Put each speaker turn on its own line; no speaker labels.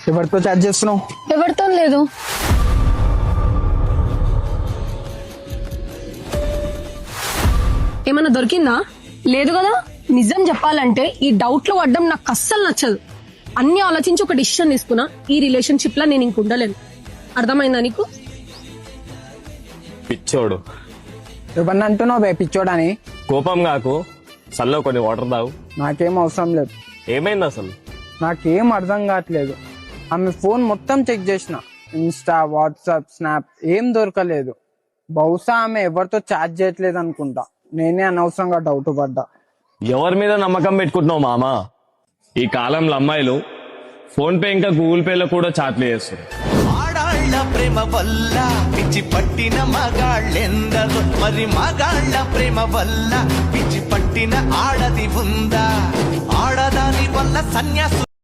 ఎవరితో చాట్ చేస్తున్నావు?
ఎవరితో లేదు. ఏమన్నా దొరికిందా? లేదు కదా. నిజం చెప్పాలంటే ఈ డౌట్ లో పడ్డం నాకు అస్సలు నచ్చదు. అన్ని ఆలోచించి ఒక డిసిషన్ తీసుకున్నా. ఈ రిలేషన్షిప్ లో నేను ఇంక ఉండలేను. అర్థమైందా నీకు?
పిచ్చోడు.
ఎవరిని అంటున్నావు బే పిచ్చోడని?
కోపం కాకు, సల్లో కొన్ని వాటర్ తాగు.
నాకేం అవసరం లేదు.
ఏమైంది అసలు?
నాకేం అర్థం కావట్లేదు. ఆమె ఫోన్ మొత్తం చెక్ చేసిన, ఇన్స్టా, వాట్సాప్, స్నాప్ ఏం దొరకలేదు. బహుశా ఆమె ఎవరితో చాట్ చేయట్లేదు అనుకుంటా. నేనే అనవసరంగా డౌట్ పడ్డా.
ఎవరి మీద నమ్మకం పెట్టుకుంటున్నావు మామా? ఈ కాలంలో అమ్మాయిలు ఫోన్ పే ఇంకా గూగుల్ పేలో కూడా చాట్లు చేస్తారు.
ఆడాళ్ళ ప్రేమ వల్ల పిచ్చి పట్టిన మగాళ్ళెందరో, మరి మగాళ్ళ ప్రేమ వల్ల పిచ్చి పట్టిన ఆడది ఉందా? ఆడదాని వల్ల సన్యాసు